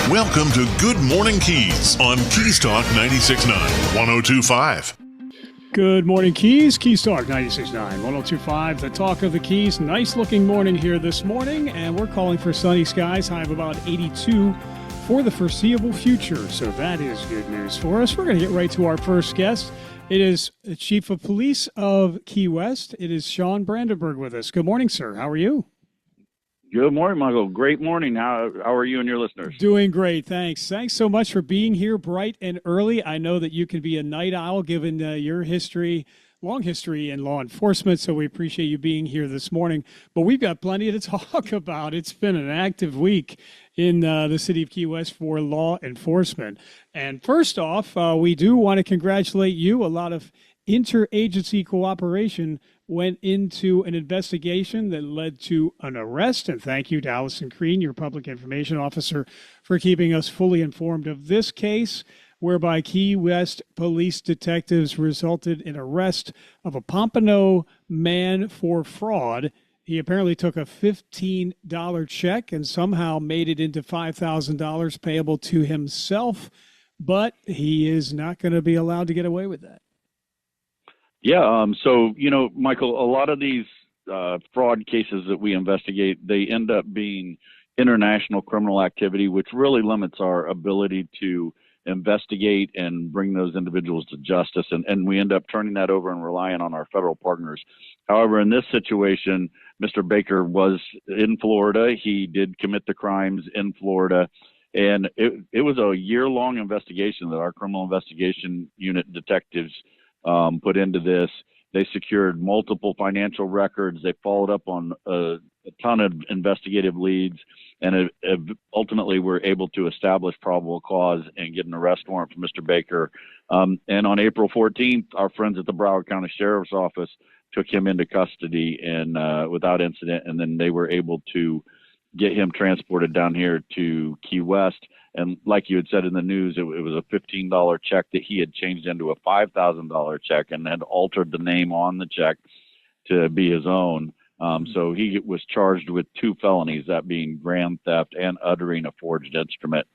Welcome to Good Morning Keys on Keys Talk 96.9, 102.5. Good morning, Keys. Keys Talk 96.9, 102.5, the talk of the Keys. Nice looking morning here this morning, and we're calling for sunny skies, high of about 82 for the foreseeable future. So that is good news for us. We're going to get right to our first guest. It is the Chief of Police of Key West. It is Sean Brandenburg with us. Good morning, sir. How are you? Good morning, Michael. Great morning. How are you and your listeners? Doing great, thanks. Thanks so much for being here bright and early. I know that you can be a night owl given your history, long history in law enforcement, so we appreciate you being here this morning. But we've got plenty to talk about. It's been an active week in the city of Key West for law enforcement. And first off, we do want to congratulate you. A lot of interagency cooperation went into an investigation that led to an arrest. And thank you to Allison Crean, your public information officer, for keeping us fully informed of this case, whereby Key West police detectives resulted in arrest of a Pompano man for fraud. He apparently took a $15 check and somehow made it into $5,000 payable to himself, but he is not going to be allowed to get away with that. Yeah. So, Michael, a lot of these fraud cases that we investigate, they end up being international criminal activity, which really limits our ability to investigate and bring those individuals to justice. And we end up turning that over and relying on our federal partners. However, in this situation, Mr. Baker was in Florida. He did commit the crimes in Florida. And it was a year-long investigation that our criminal investigation unit detectives put into this. They secured multiple financial records. They followed up on a ton of investigative leads, and ultimately were able to establish probable cause and get an arrest warrant for Mr. Baker. And on April 14th, our friends at the Broward County Sheriff's Office took him into custody and without incident, and then they were able to get him transported down here to Key West. And like you had said in the news, it was a $15 check that he had changed into a $5,000 check and had altered the name on the check to be his own. So he was charged with 2 felonies, that being grand theft and uttering a forged instrument.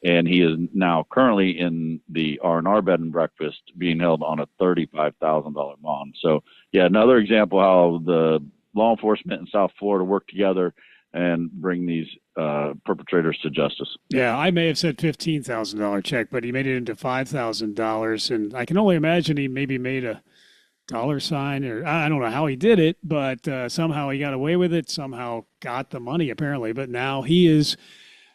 And he is now currently in the R&R bed and breakfast being held on a $35,000 bond. So, yeah, another example how the law enforcement in South Florida work together and bring these perpetrators to justice. Yeah, I may have said $15,000 check, but he made it into $5,000. And I can only imagine he maybe made a dollar sign, or I don't know how he did it, but somehow he got away with it, somehow got the money apparently. But now he is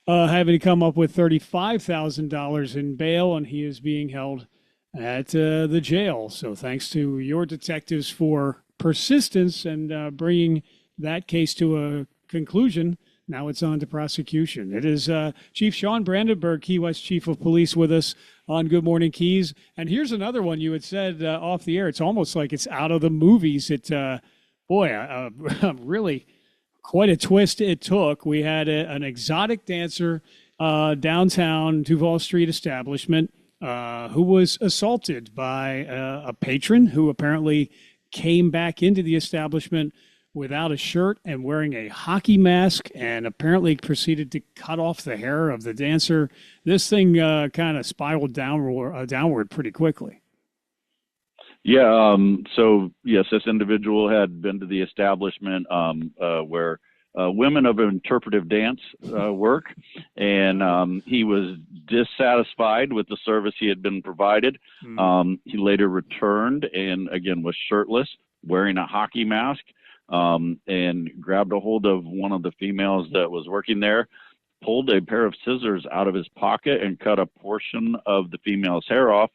having to come up with $35,000 in bail, and he is being held at the jail. So thanks to your detectives for persistence and bringing that case to a conclusion. Now it's on to prosecution. It is Chief Sean Brandenburg, Key West Chief of Police, with us on Good Morning Keys. And here's another one you had said off the air. It's almost like it's out of the movies. It, really quite a twist it took. We had an exotic dancer downtown Duval Street establishment who was assaulted by a patron who apparently came back into the establishment without a shirt and wearing a hockey mask, and apparently proceeded to cut off the hair of the dancer. This thing kind of spiraled downward pretty quickly. Yeah. So, yes, this individual had been to the establishment where women of interpretive dance work, and he was dissatisfied with the service he had been provided. He later returned and, again, was shirtless, wearing a hockey mask. And grabbed a hold of one of the females that was working there, pulled a pair of scissors out of his pocket and cut a portion of the female's hair off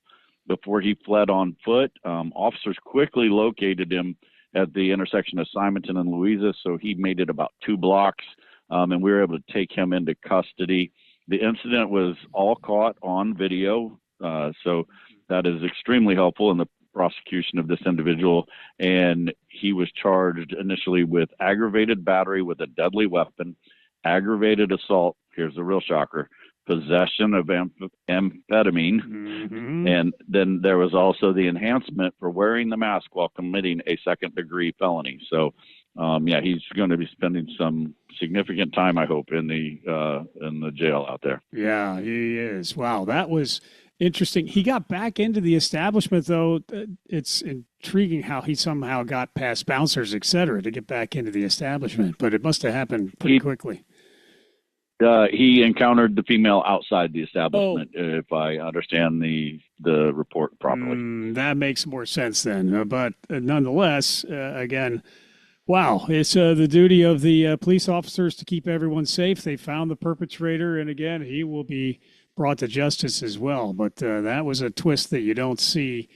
before he fled on foot. Officers quickly located him at the intersection of Simonton and Louisa, so he made it about 2 blocks, and we were able to take him into custody. The incident was all caught on video, so that is extremely helpful in the prosecution of this individual, and he was charged initially with aggravated battery with a deadly weapon, aggravated assault, here's the real shocker, possession of amphetamine, and then there was also the enhancement for wearing the mask while committing a second-degree felony. So yeah, he's going to be spending some significant time, I hope, in the jail out there. Yeah, he is. Wow, that was interesting. He got back into the establishment, though. It's intriguing how he somehow got past bouncers, et cetera, to get back into the establishment, but it must have happened pretty quickly. He encountered the female outside the establishment, if I understand the report properly. That makes more sense then. But nonetheless, again, wow, it's the duty of the police officers to keep everyone safe. They found the perpetrator, and again, he will be brought to justice as well. But that was a twist that you don't see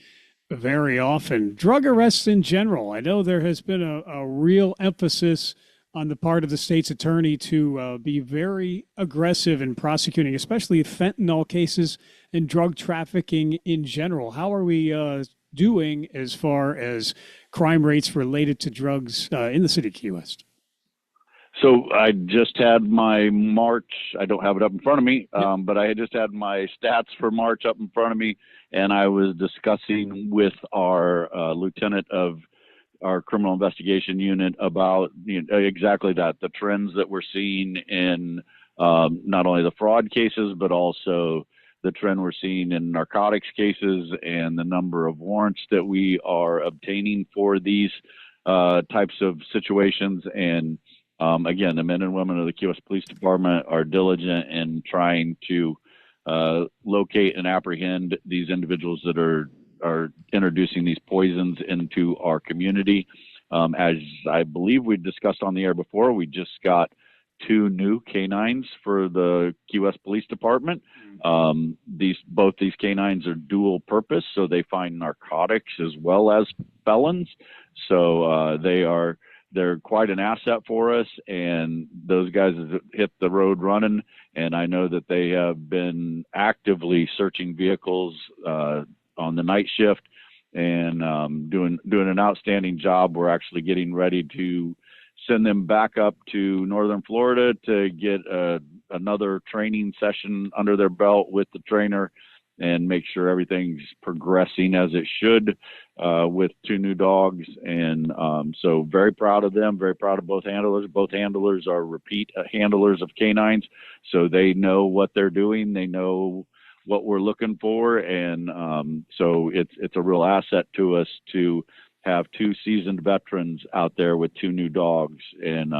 very often. Drug arrests in general. I know there has been a real emphasis on the part of the state's attorney to be very aggressive in prosecuting, especially fentanyl cases and drug trafficking in general. How are we doing as far as crime rates related to drugs in the city of Key West? So I just had my March. I don't have it up in front of me, but I had just had my stats for March up in front of me, and I was discussing with our lieutenant of our criminal investigation unit about exactly that, the trends that we're seeing in not only the fraud cases, but also the trend we're seeing in narcotics cases and the number of warrants that we are obtaining for these types of situations. And again, the men and women of the Key West Police Department are diligent in trying to locate and apprehend these individuals that are introducing these poisons into our community. As I believe we discussed on the air before, we just got 2 new canines for the Key West Police Department. Both these canines are dual purpose, so they find narcotics as well as felons. So they're quite an asset for us, and those guys have hit the road running. And I know that they have been actively searching vehicles on the night shift and doing an outstanding job. We're actually getting ready to send them back up to Northern Florida to get another training session under their belt with the trainer and make sure everything's progressing as it should with 2 new dogs. And so very proud of them, very proud of both handlers. Both handlers are repeat handlers of canines, so they know what they're doing. They know what we're looking for. And so it's a real asset to us to have 2 seasoned veterans out there with 2 new dogs. And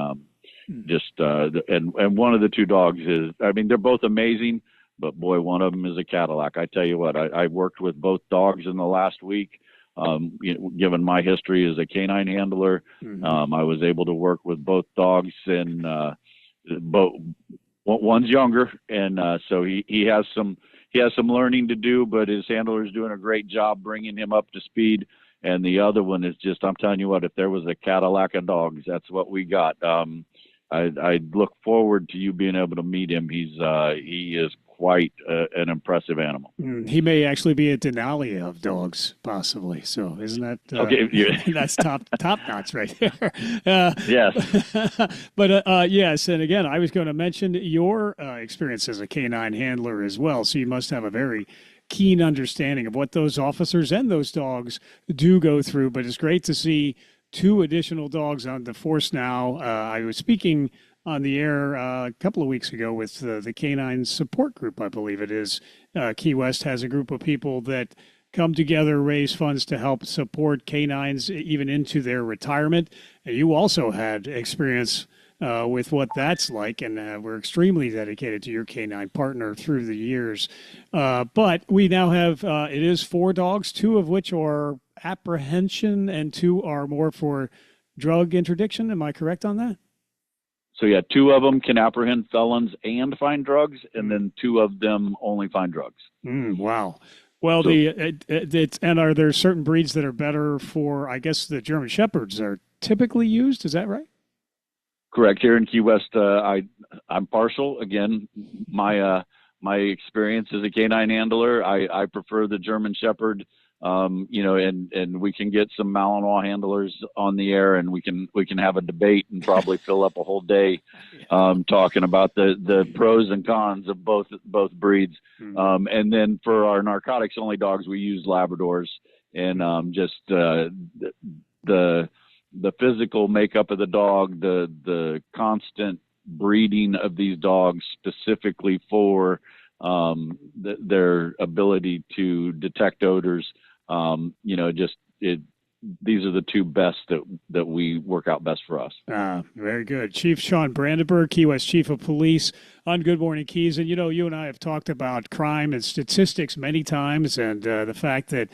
and one of the 2 dogs is, I mean, they're both amazing, but boy, one of them is a Cadillac. I tell you what, I worked with both dogs in the last week. Given my history as a canine handler, I was able to work with both dogs, and one's younger, and so he has some learning to do, but his handler is doing a great job bringing him up to speed. And the other one is just, I'm telling you what, if there was a Cadillac of dogs, that's what we got. I look forward to you being able to meet him. He is quite an impressive animal. He may actually be a Denali of dogs, possibly. So isn't that okay? That's top notch right there. Yes. But yes, and again, I was going to mention your experience as a canine handler as well. So you must have a very keen understanding of what those officers and those dogs do go through. But it's great to see 2 additional dogs on the force now. I was speaking on the air a couple of weeks ago with the Canine Support Group, I believe it is. Key West has a group of people that come together, raise funds to help support canines even into their retirement. You also had experience with what that's like, and we're extremely dedicated to your canine partner through the years. But we now have, it is 4 dogs, 2 of which are apprehension and 2 are more for drug interdiction. Am I correct on that? So yeah, 2 of them can apprehend felons and find drugs, and then 2 of them only find drugs. Wow. Well, so, and are there certain breeds that are better for, I guess the German Shepherds are typically used? Is that right? Correct. Here in Key West, I'm partial. Again, my experience as a canine handler, I prefer the German Shepherd. And we can get some Malinois handlers on the air, and we can have a debate and probably fill up a whole day talking about the pros and cons of both breeds. And then for our narcotics only dogs, we use Labradors, and the physical makeup of the dog, the constant breeding of these dogs specifically for their ability to detect odors. These are the two best that we work out best for us. Very good. Chief Sean Brandenburg, Key West Chief of Police on Good Morning Keys. And, you and I have talked about crime and statistics many times, and the fact that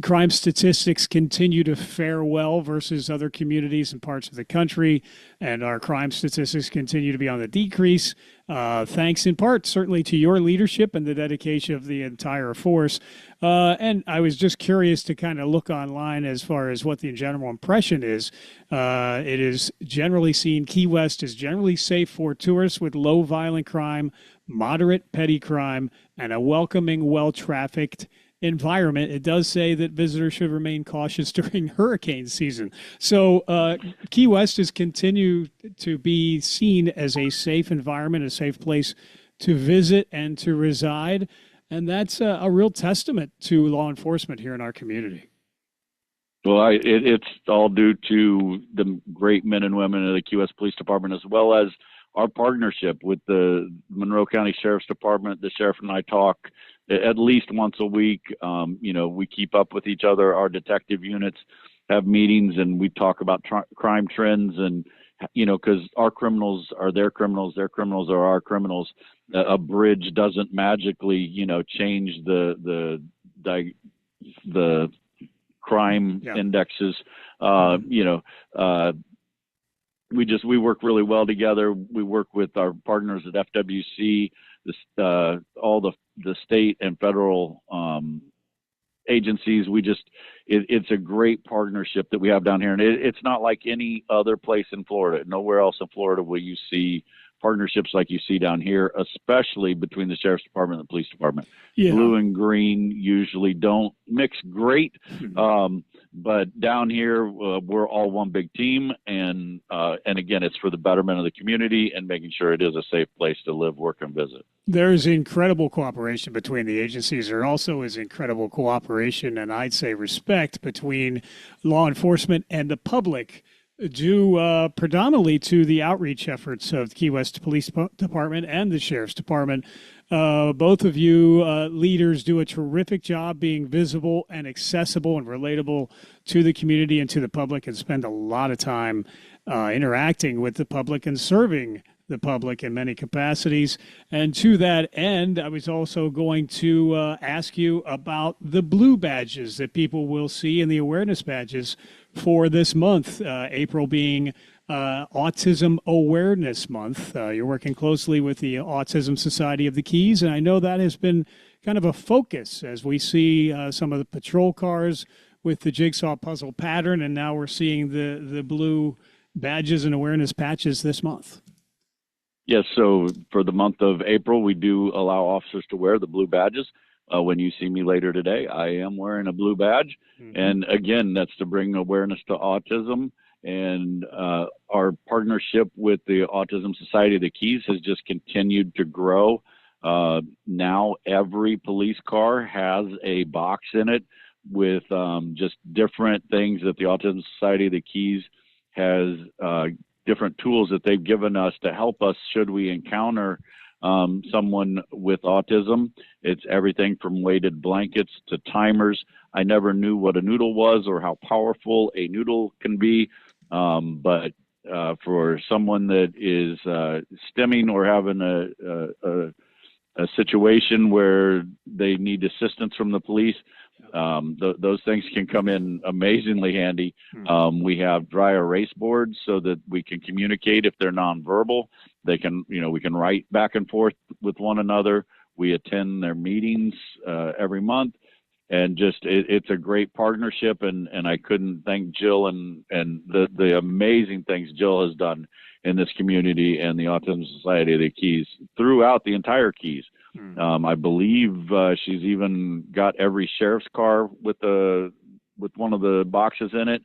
crime statistics continue to fare well versus other communities and parts of the country, and our crime statistics continue to be on the decrease, thanks in part certainly to your leadership and the dedication of the entire force. And I was just curious to kind of look online as far as what the general impression is. It is generally seen Key West is generally safe for tourists with low violent crime, moderate petty crime, and a welcoming, well-trafficked environment. It does say that visitors should remain cautious during hurricane season. So Key West is continued to be seen as a safe environment, a safe place to visit and to reside. And that's a real testament to law enforcement here in our community. Well, it's all due to the great men and women of the Key West Police Department, as well as our partnership with the Monroe County Sheriff's Department. The sheriff and I talk at least once a week. We keep up with each other. Our detective units have meetings, and we talk about crime trends, and because our criminals are their criminals are our criminals. A bridge doesn't magically change the crime indexes. We work really well together. We work with our partners at FWC, all the state and federal agencies. It's a great partnership that we have down here, and it's not like any other place in Florida. Nowhere else in Florida will you see partnerships like you see down here, especially between the Sheriff's Department and the Police Department. Yeah. Blue and green usually don't mix great, but down here we're all one big team, and again, it's for the betterment of the community and making sure it is a safe place to live, work, and visit. There's incredible cooperation between the agencies. There also is incredible cooperation and I'd say respect between law enforcement and the public, due predominantly to the outreach efforts of the Key West Police Department and the Sheriff's Department. Both of you leaders do a terrific job being visible and accessible and relatable to the community and to the public, and spend a lot of time interacting with the public and serving the public in many capacities. And to that end, I was also going to ask you about the blue badges that people will see and the awareness badges for this month, April being Autism Awareness Month. You're working closely with the Autism Society of the Keys, and I know that has been kind of a focus as we see some of the patrol cars with the jigsaw puzzle pattern, and now we're seeing the blue badges and awareness patches this month. Yes, so for the month of April, we do allow officers to wear the blue badges. When you see me later today, I am wearing a blue badge. Mm-hmm. And again, that's to bring awareness to autism. And our partnership with the Autism Society of the Keys has just continued to grow. Now every police car has a box in it with just different things that the Autism Society of the Keys has, different tools that they've given us to help us should we encounter someone with autism. It's everything from weighted blankets to timers. I never knew what a noodle was or how powerful a noodle can be, but for someone that is stimming or having a situation where they need assistance from the police, those things can come in amazingly handy. We have dry erase boards so that we can communicate if they're nonverbal. They can, we can write back and forth with one another. We attend their meetings every month, and just it's a great partnership. And I couldn't thank Jill and the amazing things Jill has done in this community and the Autism Society of the Keys throughout the entire Keys. I believe she's even got every sheriff's car with one of the boxes in it,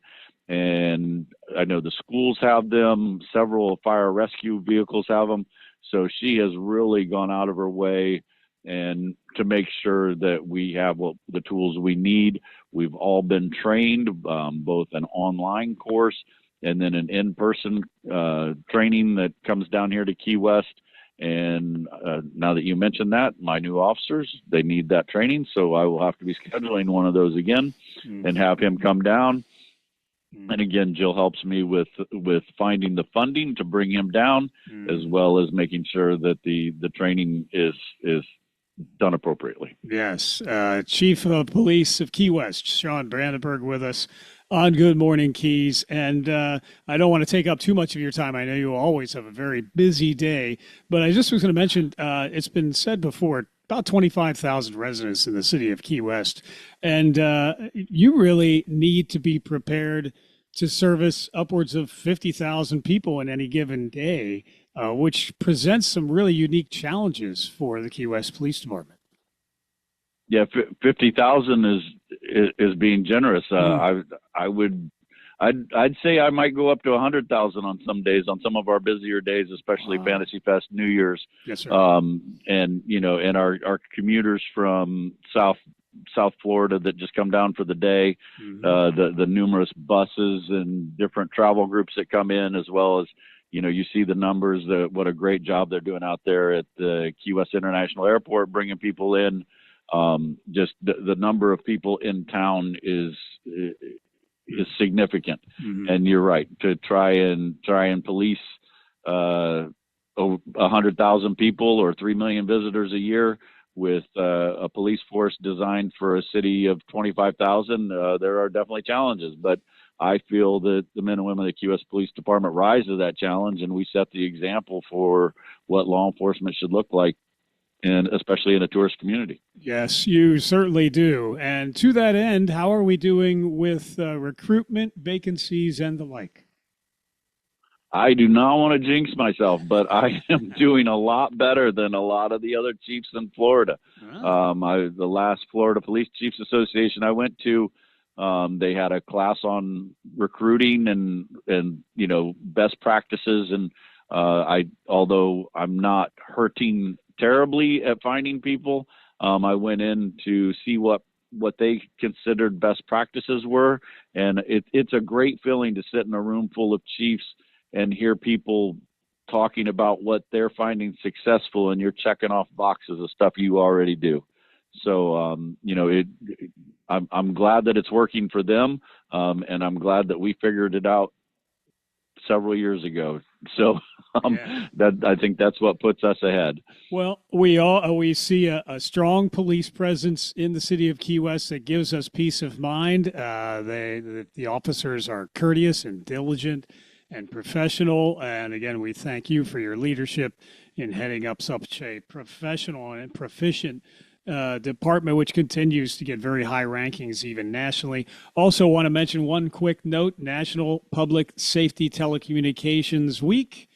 and I know the schools have them. Several fire rescue vehicles have them. So she has really gone out of her way and to make sure that we have the tools we need. We've all been trained, both an online course and then an in-person training that comes down here to Key West. And now that you mentioned that, my new officers, they need that training. So I will have to be scheduling one of those again and have him come down. And again, Jill helps me with finding the funding to bring him down, as well as making sure that the training is done appropriately. Yes. Chief of Police of Key West, Sean Brandenburg, with us on Good Morning Keys. And I don't want to take up too much of your time. I know you always have a very busy day, but I just was going to mention, it's been said before, about 25,000 residents in the city of Key West. And you really need to be prepared to service upwards of 50,000 people in any given day, which presents some really unique challenges for the Key West Police Department. Yeah, 50,000 is being generous. I'd say I might go up to 100,000 on some days, on some of our busier days, especially Fantasy Fest, New Year's. Yes, sir. And and our commuters from South Florida that just come down for the day, the numerous buses and different travel groups that come in, as well as, you see the numbers, what a great job they're doing out there at the Key West International Airport, bringing people in. Just the number of people in town is significant. And you're right, to try and police 100,000 people or 3 million visitors a year with a police force designed for a city of 25,000, there are definitely challenges. But I feel that the men and women of the Key West Police Department rise to that challenge, and we set the example for what law enforcement should look like, and especially in a tourist community. Yes, you certainly do. And to that end, how are we doing with recruitment, vacancies, and the like? I do not want to jinx myself, but I am doing a lot better than a lot of the other chiefs in Florida. The last Florida Police Chiefs Association I went to, they had a class on recruiting and best practices. And although I'm not hurting terribly at finding people, I went in to see what they considered best practices were. And it's a great feeling to sit in a room full of chiefs and hear people talking about what they're finding successful, and you're checking off boxes of stuff you already do. So, I'm glad that it's working for them. And I'm glad that we figured it out several years ago. So that I think that's what puts us ahead. Well, we see a strong police presence in the city of Key West that gives us peace of mind. The officers are courteous and diligent and professional. And again, we thank you for your leadership in heading up such a professional and proficient department, which continues to get very high rankings even nationally. Also want to mention one quick note: National Public Safety Telecommunications Week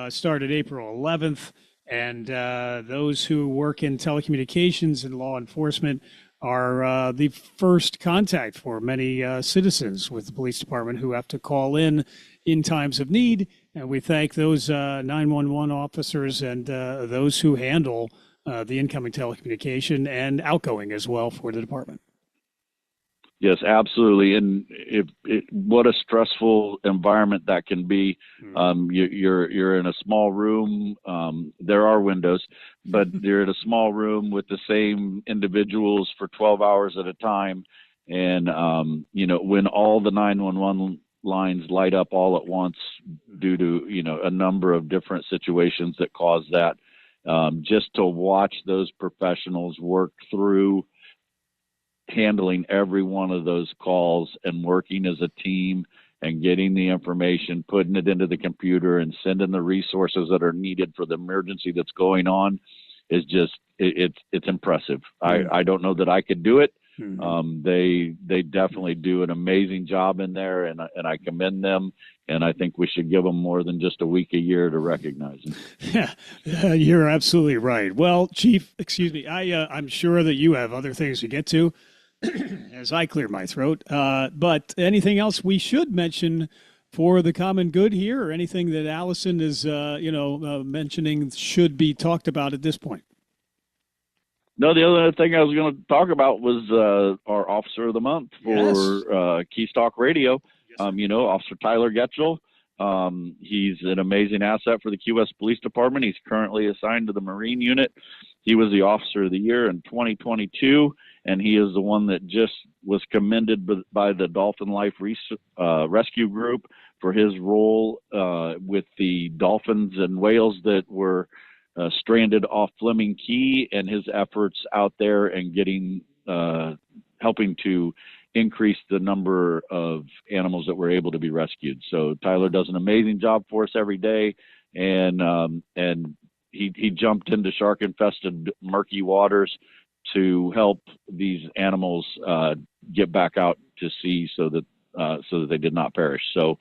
started April 11th. And those who work in telecommunications and law enforcement are the first contact for many citizens with the police department who have to call in times of need. And we thank those 911 officers and those who handle the incoming telecommunication and outgoing as well for the department. Yes, absolutely. And what a stressful environment that can be. You're in a small room. There are windows, but you're in a small room with the same individuals for 12 hours at a time. And, when all the 911 lines light up all at once due to, a number of different situations that cause that, just to watch those professionals work through handling every one of those calls and working as a team and getting the information, putting it into the computer and sending the resources that are needed for the emergency that's going on is just, it's impressive. I don't know that I could do it. They definitely do an amazing job in there, and I commend them. And I think we should give them more than just a week a year to recognize them. Yeah, you're absolutely right. Well, Chief, I'm sure that you have other things to get to as I clear my throat. But anything else we should mention for the common good here, or anything that Allison is, mentioning should be talked about at this point? No, the other thing I was going to talk about was our Officer of the Month for Keys Talk Radio. Officer Tyler Getchell. He's an amazing asset for the Key West Police Department. He's currently assigned to the Marine Unit. He was the Officer of the Year in 2022, and he is the one that just was commended by the Dolphin Life Rescue Group for his role with the dolphins and whales that were stranded off Fleming Key, and his efforts out there and helping to increase the number of animals that were able to be rescued. So Tyler does an amazing job for us every day, and he jumped into shark-infested murky waters to help these animals get back out to sea so that they did not perish. So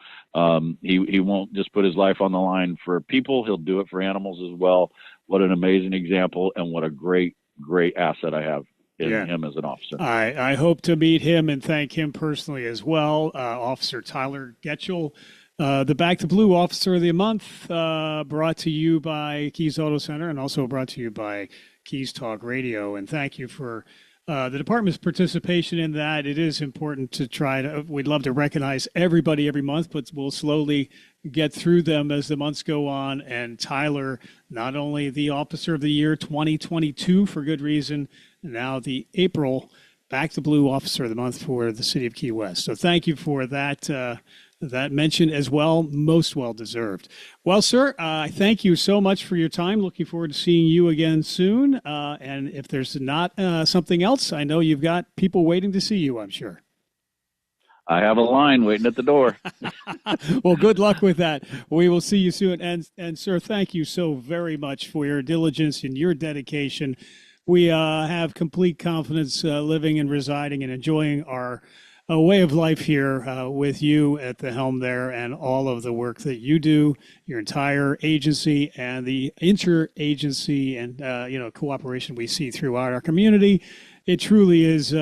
he won't just put his life on the line for people; he'll do it for animals as well. What an amazing example, and what a great asset I have in him as an officer. I hope to meet him and thank him personally as well. Officer Tyler Getchell, the Back to Blue Officer of the Month, brought to you by Keys Auto Center and also brought to you by Keys Talk Radio. And thank you for the department's participation in that. It is important to we'd love to recognize everybody every month, but we'll slowly get through them as the months go on. And Tyler, not only the Officer of the Year 2022 for good reason, now the April Back to Blue Officer of the Month for the City of Key West. So thank you for that mention as well. Most well deserved. Well, sir, I thank you so much for your time. Looking forward to seeing you again soon. And if there's not something else, I know you've got people waiting to see you, I'm sure. I have a line waiting at the door. Well, good luck with that. We will see you soon. And sir, thank you so very much for your diligence and your dedication. We have complete confidence living and residing and enjoying our way of life here with you at the helm there, and all of the work that you do, your entire agency and the interagency and cooperation we see throughout our community. It truly is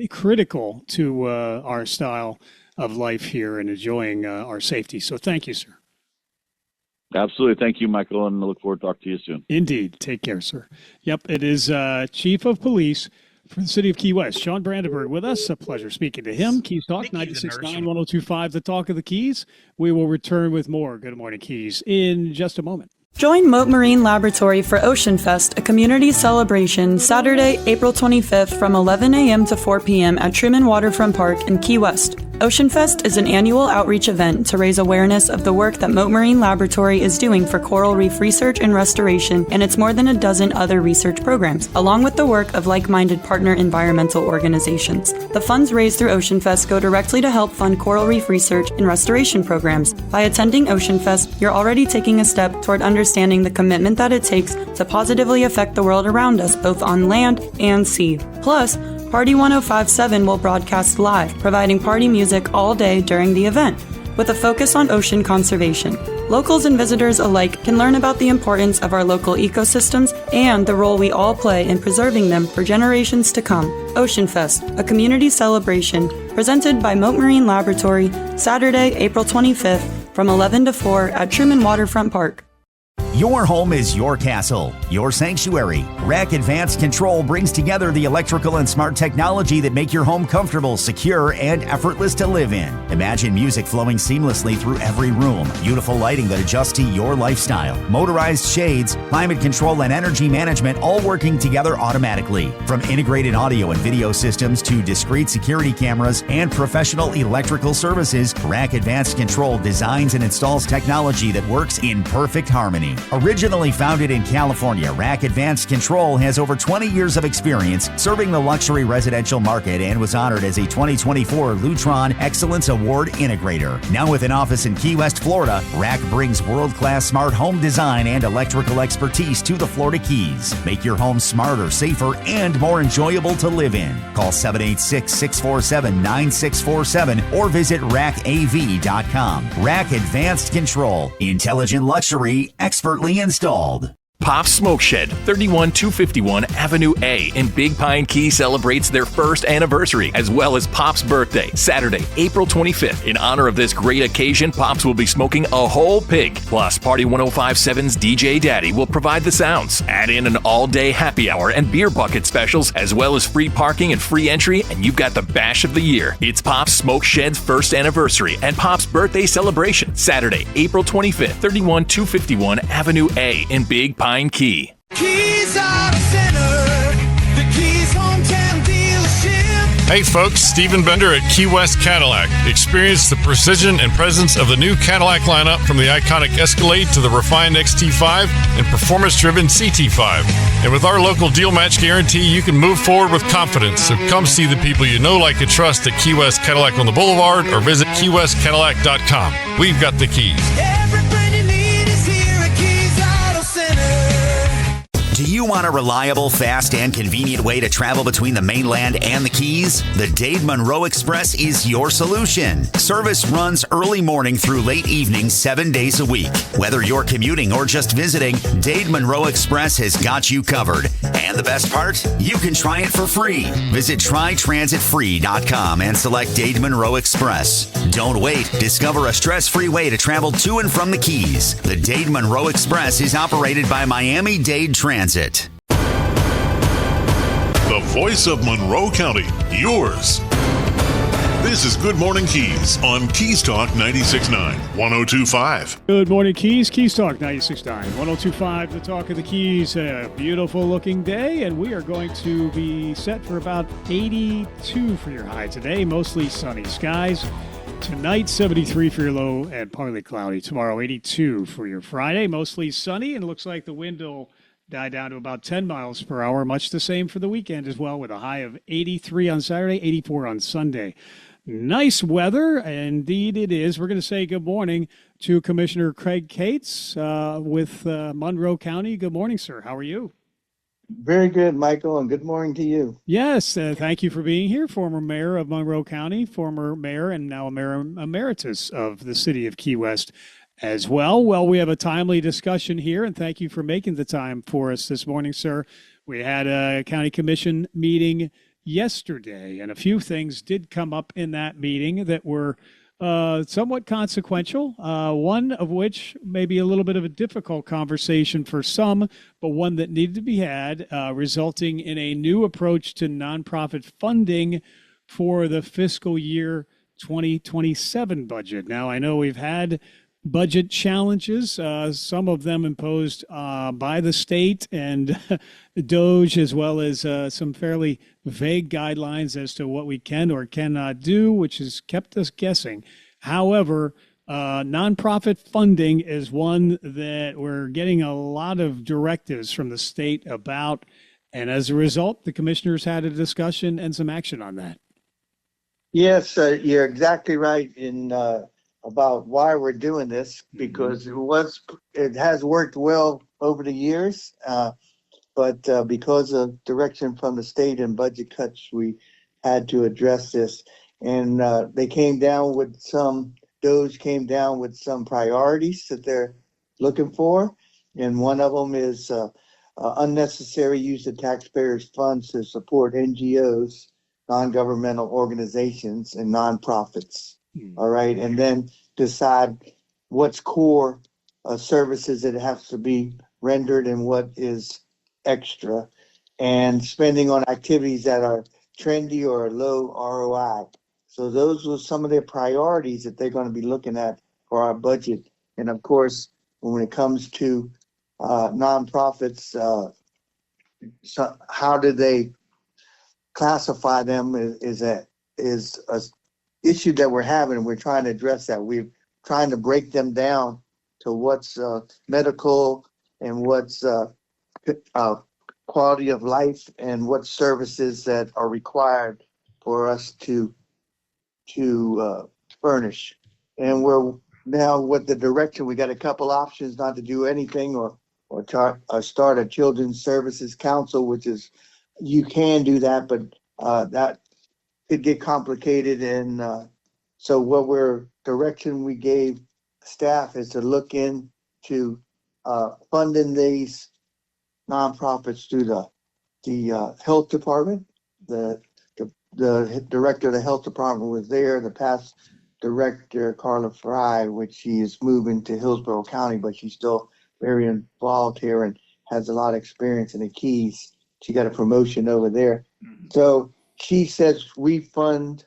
critical to our style of life here and enjoying our safety. So thank you, sir. Absolutely. Thank you, Michael, and I look forward to talking to you soon. Indeed. Take care, sir. Yep, it is Chief of Police for the City of Key West, Sean Brandenburg, with us. A pleasure speaking to him. Keys Talk, 96.9, 102.5, the talk of the Keys. We will return with more Good Morning Keys in just a moment. Join Mote Marine Laboratory for Ocean Fest, a community celebration, Saturday, April 25th from 11 a.m. to 4 p.m. at Truman Waterfront Park in Key West. Ocean Fest is an annual outreach event to raise awareness of the work that Mote Marine Laboratory is doing for coral reef research and restoration and its more than a dozen other research programs, along with the work of like-minded partner environmental organizations. The funds raised through Ocean Fest go directly to help fund coral reef research and restoration programs. By attending Ocean Fest, you're already taking a step toward understanding the commitment that it takes to positively affect the world around us, both on land and sea. Plus, Party 105.7 will broadcast live, providing party music all day during the event, with a focus on ocean conservation. Locals and visitors alike can learn about the importance of our local ecosystems and the role we all play in preserving them for generations to come. Ocean Fest, a community celebration presented by Mote Marine Laboratory, Saturday, April 25th from 11 to 4 at Truman Waterfront Park. Your home is your castle, your sanctuary. RAC Advanced Control brings together the electrical and smart technology that make your home comfortable, secure, and effortless to live in. Imagine music flowing seamlessly through every room, beautiful lighting that adjusts to your lifestyle, motorized shades, climate control, and energy management all working together automatically. From integrated audio and video systems to discrete security cameras and professional electrical services, RAC Advanced Control designs and installs technology that works in perfect harmony. Originally founded in California, RAC Advanced Control has over 20 years of experience serving the luxury residential market and was honored as a 2024 Lutron Excellence Award Integrator. Now with an office in Key West, Florida, RAC brings world-class smart home design and electrical expertise to the Florida Keys. Make your home smarter, safer, and more enjoyable to live in. Call 786-647-9647 or visit racav.com. RAC Advanced Control. Intelligent luxury, expertly installed. Pop's Smoke Shed, 31251 Avenue A in Big Pine Key celebrates their first anniversary, as well as Pop's birthday, Saturday, April 25th. In honor of this great occasion, Pop's will be smoking a whole pig. Plus, Party 105.7's DJ Daddy will provide the sounds. Add in an all-day happy hour and beer bucket specials, as well as free parking and free entry, and you've got the bash of the year. It's Pop's Smoke Shed's first anniversary and Pop's birthday celebration, Saturday, April 25th, 31251 Avenue A in Big Pine Key. Keys Auto Center, the Keys hometown dealership. Hey folks, Stephen Bender at Key West Cadillac. Experience the precision and presence of the new Cadillac lineup, from the iconic Escalade to the refined XT5 and performance-driven CT5. And with our local deal match guarantee, you can move forward with confidence. So come see the people you know, like, and trust at Key West Cadillac on the Boulevard, or visit keywestcadillac.com. We've got the keys. Everything you need is here at Keys Auto Center. Do you want a reliable, fast, and convenient way to travel between the mainland and the Keys? The Dade Monroe Express is your solution. Service runs early morning through late evening, 7 days a week. Whether you're commuting or just visiting, Dade Monroe Express has got you covered. And the best part? You can try it for free. Visit trytransitfree.com and select Dade Monroe Express. Don't wait. Discover a stress-free way to travel to and from the Keys. The Dade Monroe Express is operated by Miami-Dade Transit. The voice of Monroe County, yours. This is Good Morning Keys on Keys Talk 96.9, 102.5. Good morning, Keys. Keys Talk 96.9, 102.5, the talk of the Keys. A beautiful looking day, and we are going to be set for about 82 for your high today. Mostly sunny skies. Tonight, 73 for your low and partly cloudy. Tomorrow, 82 for your Friday. Mostly sunny, and it looks like the wind will die down to about 10 miles per hour. Much the same for the weekend as well, with a high of 83 on Saturday, 84 on Sunday. Nice weather, indeed it is. We're going to say good morning to Commissioner Craig Cates with Monroe County. Good morning, sir. How are you? Very good, Michael, and good morning to you. Yes, thank you for being here. Former mayor of Monroe County, former mayor and now mayor emeritus of the city of Key West as well. Well, we have a timely discussion here, and thank you for making the time for us this morning, sir. We had a county commission meeting yesterday, and a few things did come up in that meeting that were somewhat consequential, one of which may be a little bit of a difficult conversation for some, but one that needed to be had, resulting in a new approach to nonprofit funding for the fiscal year 2027 budget. Now, I know we've had budget challenges, some of them imposed by the state and DOGE, as well as some fairly vague guidelines as to what we can or cannot do, which has kept us guessing. However, nonprofit funding is one that we're getting a lot of directives from the state about, and as a result, the commissioners had a discussion and some action on that. Yes, you're exactly right in about why we're doing this, because it has worked well over the years, but because of direction from the state and budget cuts, we had to address this. And they came down with DOGE came down with some priorities that they're looking for, and one of them is unnecessary use of taxpayers' funds to support NGOs, non-governmental organizations, and nonprofits. All right, and then decide what's core services that have to be rendered and what is extra, and spending on activities that are trendy or low ROI. So those were some of their priorities that they're going to be looking at for our budget. And of course, when it comes to nonprofits, so how do they classify them is a issue that we're having. We're trying to address that. We're trying to break them down to what's medical and what's quality of life and what services that are required for us to furnish. And we're now with the direction, we got a couple options not to do anything or start a children's services council, which is, you can do that, but that could get complicated. And so direction we gave staff is to look into funding these nonprofits through the health department. The director of the health department was there. The past director, Carla Fry, which she is moving to Hillsborough County, but she's still very involved here and has a lot of experience in the Keys. She got a promotion over there. So she says we fund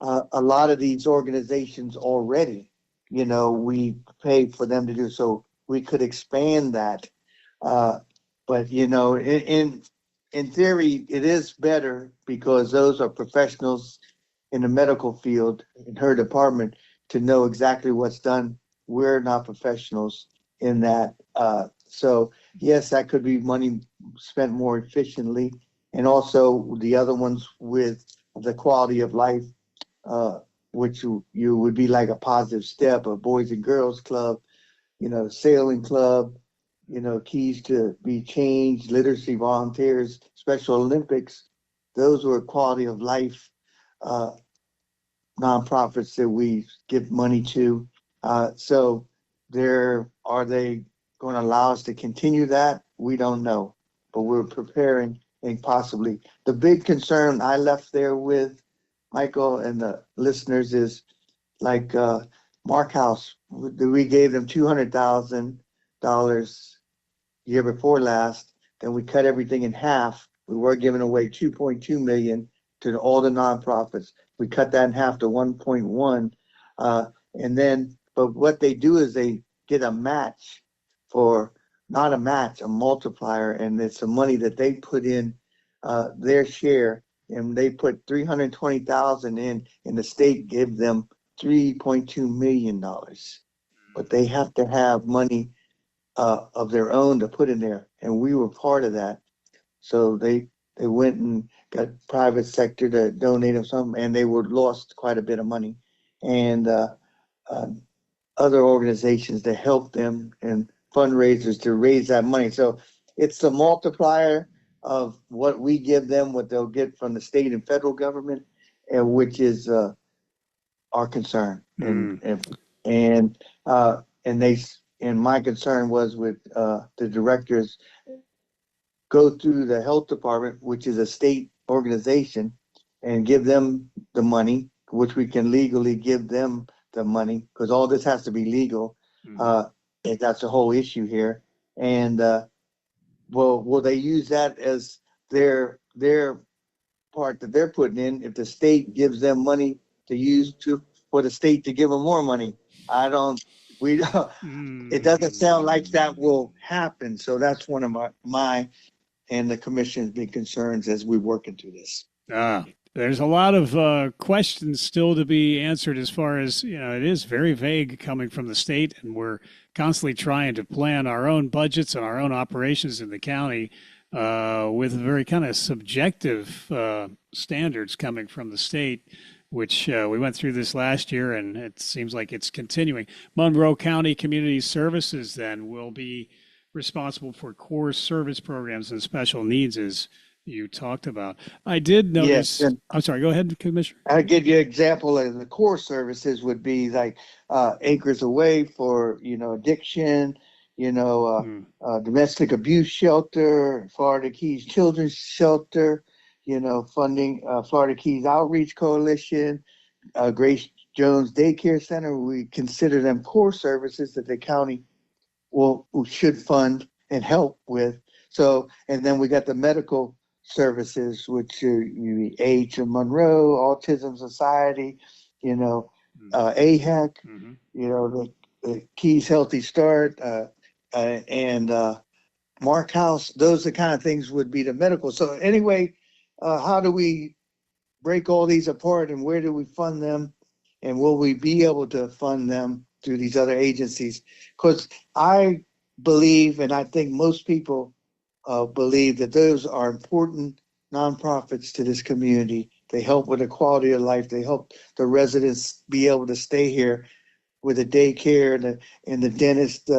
a lot of these organizations already. You know, we pay for them to do so. We could expand that. But, you know, in theory, it is better because those are professionals in the medical field in her department to know exactly what's done. We're not professionals in that. So yes, that could be money spent more efficiently. And also the other ones with the quality of life, which you would be like a positive step, a Boys and Girls Club, you know, sailing club, you know, Keys to Be Changed, literacy volunteers, Special Olympics. Those were quality of life nonprofits that we give money to. So are they going to allow us to continue that? We don't know, but we're preparing and possibly. The big concern I left there with Michael and the listeners is like Mark House. We gave them $200,000 year before last. Then we cut everything in half. We were giving away 2.2 million to all the nonprofits. We cut that in half to 1.1. And then, but what they do is they get a match for, not a match, a multiplier. And it's the money that they put in their share. And they put 320,000 in, and the state gave them $3.2 million. But they have to have money of their own to put in there. And we were part of that. So they went and got private sector to donate them some, and they were lost quite a bit of money. And other organizations to help them and fundraisers to raise that money. So it's the multiplier of what we give them, what they'll get from the state and federal government, and which is our concern. And my concern was with the directors go through the health department, which is a state organization, and give them the money, which we can legally give them the money, because all this has to be legal. And that's the whole issue here. And will they use that as their part that they're putting in if the state gives them money to use for the state to give them more money? It doesn't sound like that will happen. So that's one of my and the commission's big concerns as we work into this. There's a lot of questions still to be answered as far as, you know, it is very vague coming from the state, and we're constantly trying to plan our own budgets and our own operations in the county with very kind of subjective standards coming from the state, which we went through this last year, and it seems like it's continuing. Monroe County Community Services then will be responsible for core service programs and special needs, as you talked about. I did notice. Yes, I'm sorry, go ahead, Commissioner. I'll give you an example of the core services would be like Acres Away for, you know, addiction, you know, domestic abuse shelter, Florida Keys Children's Shelter, you know, funding Florida Keys Outreach Coalition, Grace Jones Daycare Center. We consider them core services that the county should fund and help with. So, and then we got the medical services, which AH in Monroe, Autism Society, you know, AHEC, you know, the Keys Healthy Start, and Mark House. Those are the kind of things would be the medical. So anyway, how do we break all these apart, and where do we fund them, and will we be able to fund them through these other agencies? Because I believe, and I think most people believe, that those are important nonprofits to this community. They help with the quality of life. They help the residents be able to stay here with the daycare and the dentist,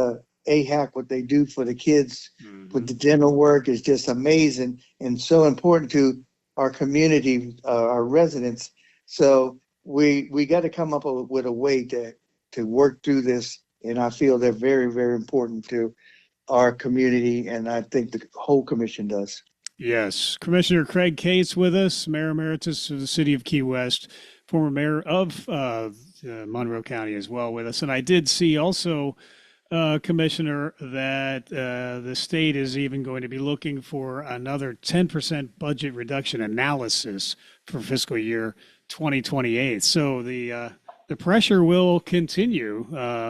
AHAC, what they do for the kids with the dental work is just amazing and so important to our community, our residents. So we got to come up with a way to work through this. And I feel they're very, very important to our community, and I think the whole commission does. Yes. Commissioner Craig Cates with us, Mayor Emeritus of the City of Key West, former mayor of Monroe County as well with us. And I did see also, Commissioner, that the state is even going to be looking for another 10% budget reduction analysis for fiscal year 2028. So the pressure will continue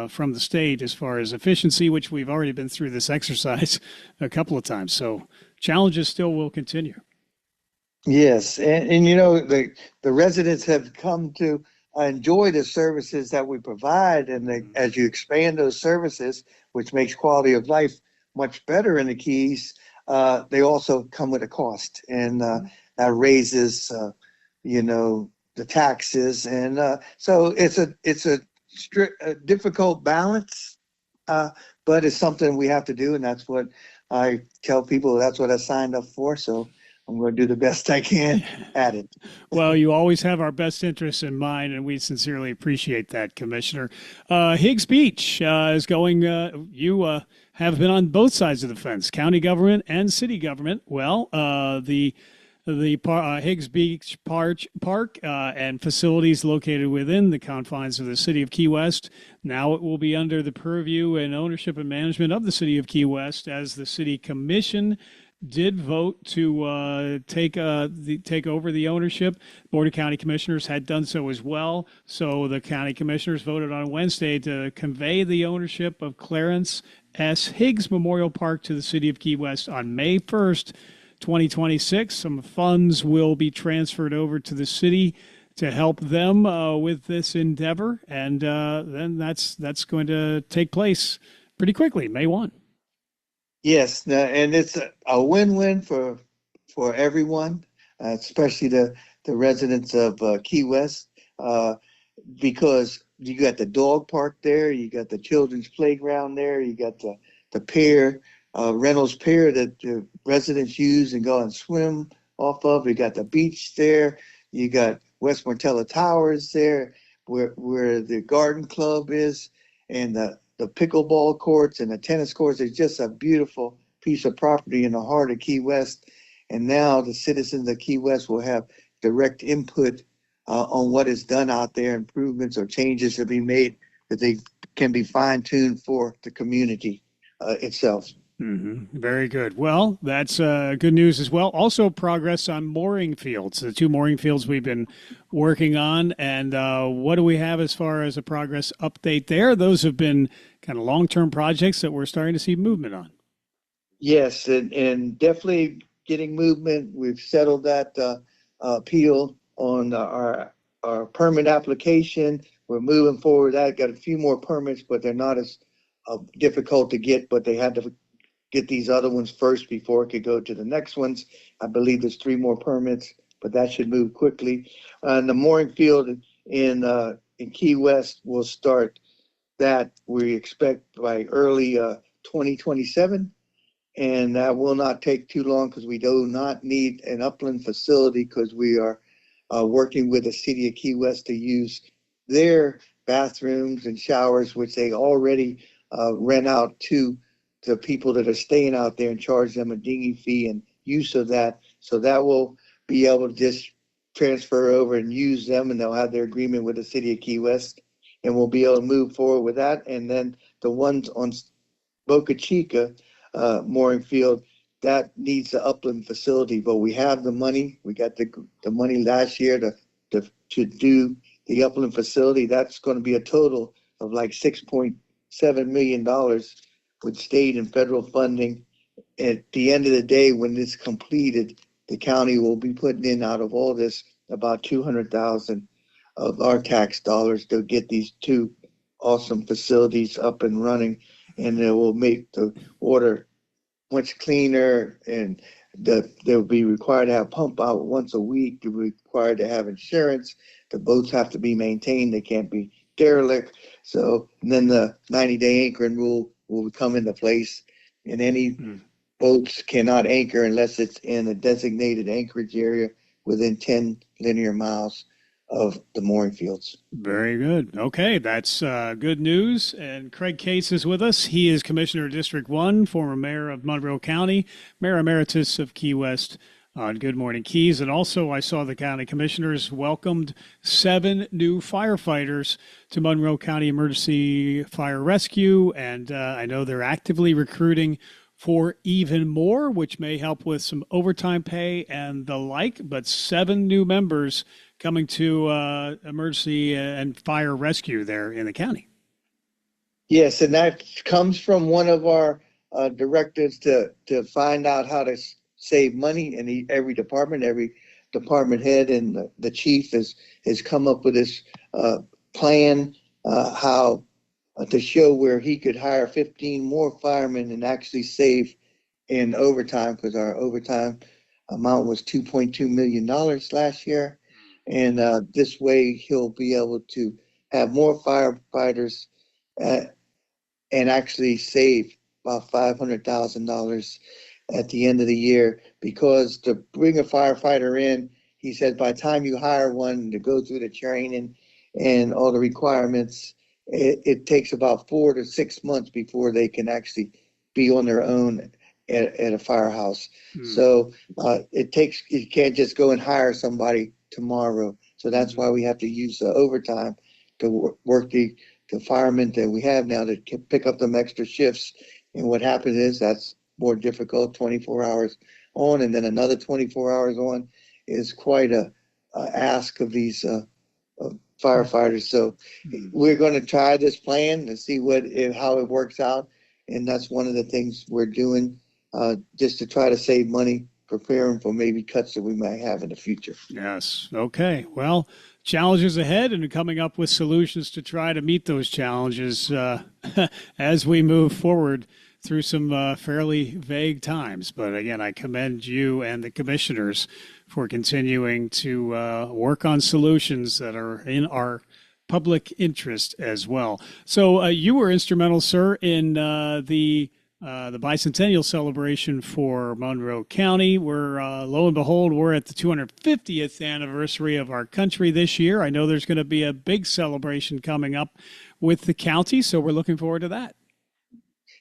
from the state as far as efficiency, which we've already been through this exercise a couple of times. So challenges still will continue. Yes, and you know, the residents have come to enjoy the services that we provide, and as you expand those services, which makes quality of life much better in the Keys, they also come with a cost, and that raises, you know, the taxes, and so it's a difficult balance, but it's something we have to do, and that's what I tell people. That's what I signed up for. So I'm going to do the best I can at it. Well, you always have our best interests in mind, and we sincerely appreciate that, Commissioner. Higgs Beach is going, you have been on both sides of the fence, county government and city government. Well, the Higgs Beach Park and facilities located within the confines of the city of Key West. Now it will be under the purview and ownership and management of the city of Key West, as the city commission did vote to take over the ownership. Board of County Commissioners had done so as well. So the county commissioners voted on Wednesday to convey the ownership of Clarence S. Higgs Memorial Park to the city of Key West on May 1st, 2026. Some funds will be transferred over to the city to help them with this endeavor, and then that's going to take place pretty quickly, May 1. Yes, and it's a win-win for everyone, especially the residents of Key West, because you got the dog park there, you got the children's playground there, you got the pier, Reynolds Pier that the residents use and go and swim off of. You got the beach there. You got West Martella Towers there, where the garden club is, and the pickleball courts and the tennis courts. It's just a beautiful piece of property in the heart of Key West. And now the citizens of Key West will have direct input on what is done out there, improvements or changes to be made that they can be fine-tuned for the community itself. Mm-hmm. Very good. Well, that's good news as well. Also, progress on mooring fields, the 2 mooring fields we've been working on. And what do we have as far as a progress update there? Those have been kind of long-term projects that we're starting to see movement on. Yes, and definitely getting movement. We've settled that appeal on our permit application. We're moving forward. I got a few more permits, but they're not as difficult to get, but they had to get these other ones first before it could go to the next ones. I believe there's 3 more permits, but that should move quickly. And the mooring field in Key West will start that we expect by early 2027. And that will not take too long because we do not need an upland facility, because we are working with the city of Key West to use their bathrooms and showers, which they already rent out to the people that are staying out there, and charge them a dinghy fee and use of that. So that will be able to just transfer over and use them, and they'll have their agreement with the city of Key West, and we'll be able to move forward with that. And then the ones on Boca Chica mooring field, that needs the upland facility, but we have the money. We got the money last year to do the upland facility. That's going to be a total of like $6.7 million with state and federal funding. At the end of the day, when this is completed, the county will be putting in, out of all this, about $200,000 of our tax dollars to get these 2 awesome facilities up and running, and it will make the water much cleaner, and they'll be required to have pump out once a week. They'll be required to have insurance. The boats have to be maintained. They can't be derelict. So, and then the 90-day anchoring rule will come into place, and any boats cannot anchor unless it's in a designated anchorage area within 10 linear miles of the mooring fields. Very good. Okay, that's good news. And Craig Cates is with us. He is Commissioner of District 1, former mayor of Monroe County, Mayor Emeritus of Key West on Good Morning Keys. And also, I saw the county commissioners welcomed 7 new firefighters to Monroe County Emergency Fire Rescue. And I know they're actively recruiting for even more, which may help with some overtime pay and the like. But 7 new members coming to emergency and fire rescue there in the county. Yes, and that comes from one of our directives to find out how to save money in every department head, and the chief has come up with this plan how to show where he could hire 15 more firemen and actually save in overtime, because our overtime amount was $2.2 million last year. And this way he'll be able to have more firefighters and actually save about $500,000 at the end of the year, because to bring a firefighter in, he said by the time you hire one to go through the training and all the requirements, it takes about 4 to 6 months before they can actually be on their own at a firehouse. So you can't just go and hire somebody tomorrow. So that's why we have to use the overtime to work the firemen that we have now to pick up them extra shifts. And what happens is that's more difficult, 24 hours on and then another 24 hours on is quite a ask of these firefighters. So we're going to try this plan and see how it works out. And that's one of the things we're doing just to try to save money, preparing for maybe cuts that we might have in the future. Yes. Okay. Well, challenges ahead and coming up with solutions to try to meet those challenges as we move forward through some fairly vague times. But again, I commend you and the commissioners for continuing to work on solutions that are in our public interest as well. So you were instrumental, sir, in the bicentennial celebration for Monroe County. We're lo and behold, we're at the 250th anniversary of our country this year. I know there's going to be a big celebration coming up with the county, so we're looking forward to that.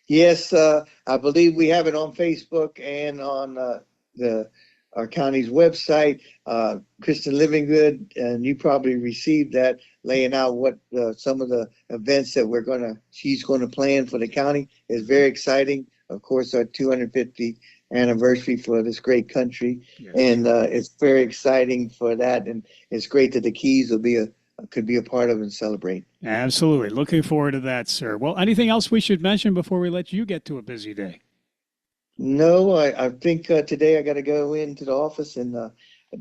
Yes, I believe we have it on Facebook and on our county's website. Kristen Livingood, and you probably received that, laying out what some of the events that she's going to plan for the county. Is very exciting. Of course, our 250th anniversary for this great country, yes. And it's very exciting for that. And it's great that the Keys could be a part of and celebrate. Absolutely. Looking forward to that, sir. Well, anything else we should mention before we let you get to a busy day? No, I think today I got to go into the office and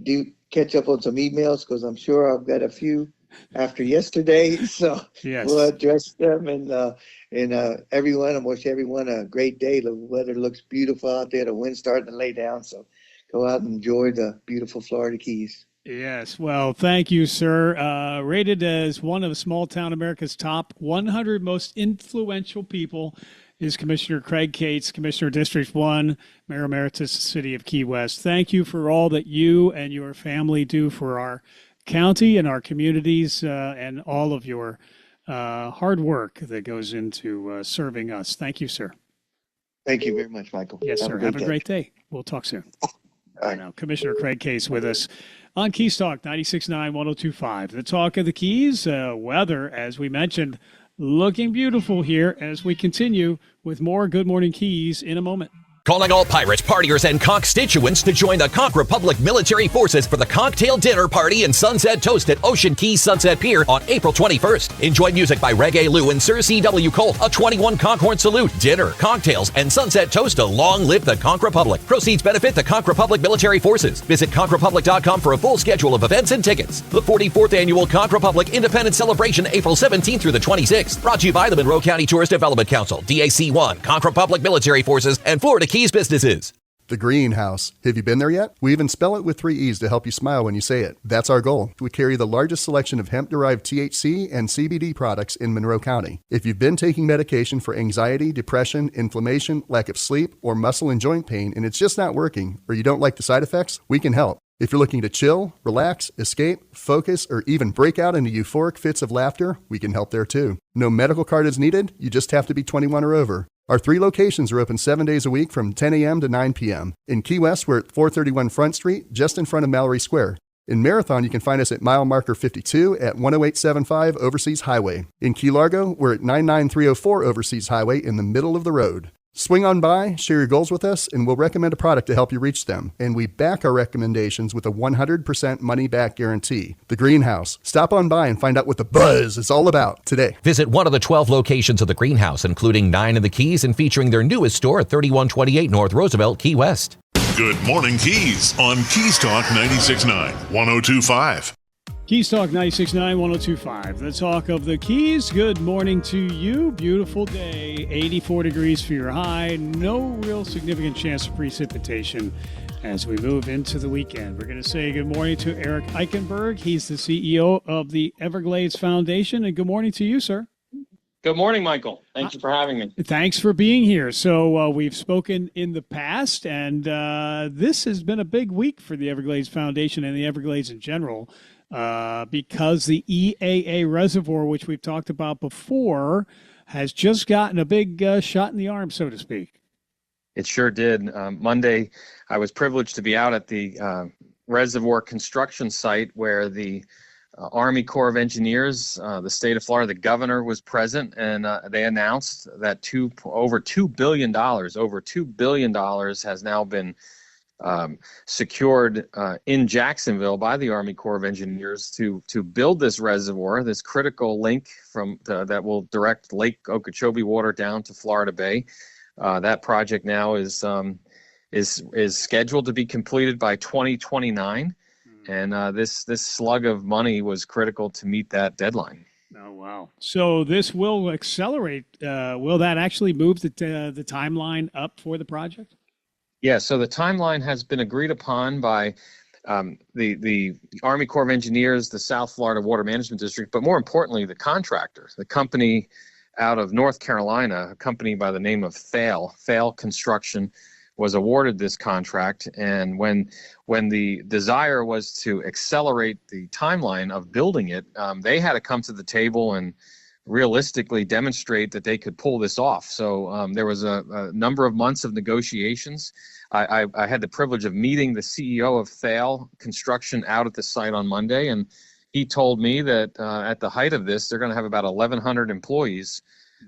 do catch up on some emails, because I'm sure I've got a few after yesterday. So yes. We'll address them and everyone. I wish everyone a great day. The weather looks beautiful out there. The wind's starting to lay down. So go out and enjoy the beautiful Florida Keys. Yes. Well, thank you, sir. Rated as one of Small Town America's top 100 most influential people is Commissioner Craig Cates, Commissioner District 1, Mayor Emeritus, City of Key West. Thank you for all that you and your family do for our county and our communities, and all of your hard work that goes into serving us. Thank you, sir. Thank you very much, Michael. Yes, sir. Have a great day. We'll talk soon. All right. Now, Commissioner Craig Cates with us on Keys Talk 96.9 102.5. The talk of the Keys, weather, as we mentioned, looking beautiful here as we continue with more Good Morning Keys in a moment. Calling all pirates, partiers, and constituents to join the Conch Republic Military Forces for the Cocktail Dinner Party and Sunset Toast at Ocean Keys Sunset Pier on April 21st. Enjoy music by Reggae Lou and Sir C.W. Colt, a 21 Conchorn salute, dinner, cocktails, and Sunset Toast to long live the Conch Republic. Proceeds benefit the Conch Republic Military Forces. Visit conchrepublic.com for a full schedule of events and tickets. The 44th Annual Conch Republic Independence Celebration, April 17th through the 26th. Brought to you by the Monroe County Tourist Development Council, DAC1, Conch Republic Military Forces, and Florida Keys businesses. The Greenhouse. Have you been there yet? We even spell it with 3 E's to help you smile when you say it. That's our goal. We carry the largest selection of hemp-derived THC and CBD products in Monroe County. If you've been taking medication for anxiety, depression, inflammation, lack of sleep, or muscle and joint pain, and it's just not working, or you don't like the side effects, we can help. If you're looking to chill, relax, escape, focus, or even break out into euphoric fits of laughter, we can help there too. No medical card is needed. You just have to be 21 or over. Our 3 locations are open 7 days a week from 10 a.m. to 9 p.m. In Key West, we're at 431 Front Street, just in front of Mallory Square. In Marathon, you can find us at mile marker 52 at 10875 Overseas Highway. In Key Largo, we're at 99304 Overseas Highway in the middle of the road. Swing on by, share your goals with us, and we'll recommend a product to help you reach them. And we back our recommendations with a 100% money-back guarantee. The Greenhouse. Stop on by and find out what the buzz is all about today. Visit one of the 12 locations of the Greenhouse, including 9 in the Keys and featuring their newest store at 3128 North Roosevelt, Key West. Good Morning Keys on Keys Talk 96.9, 102.5. Keys Talk 96.9, 102.5. The talk of the Keys. Good morning to you. Beautiful day. 84 degrees for your high. No real significant chance of precipitation as we move into the weekend. We're going to say good morning to Eric Eichenberg. He's the CEO of the Everglades Foundation. And good morning to you, sir. Good morning, Michael. Thank you for having me. Thanks for being here. So we've spoken in the past, and this has been a big week for the Everglades Foundation and the Everglades in general because the EAA reservoir, which we've talked about before, has just gotten a big shot in the arm, so to speak. It sure did. Monday, I was privileged to be out at the reservoir construction site where the Army Corps of Engineers, the state of Florida, the governor was present, and they announced that over $2 billion has now been secured in Jacksonville by the Army Corps of Engineers to build this reservoir, this critical link that will direct Lake Okeechobee water down to Florida Bay. That project now is scheduled to be completed by 2029. And this slug of money was critical to meet that deadline. Oh, wow. So this will accelerate. Will that actually move the timeline up for the project? Yeah, so the timeline has been agreed upon by the Army Corps of Engineers, the South Florida Water Management District, but more importantly, the contractor, the company out of North Carolina, a company by the name of Thale Construction, was awarded this contract. And when the desire was to accelerate the timeline of building it, they had to come to the table and realistically demonstrate that they could pull this off. So there was a number of months of negotiations. I had the privilege of meeting the CEO of Thale Construction out at the site on Monday, and he told me that at the height of this, they're going to have about 1,100 employees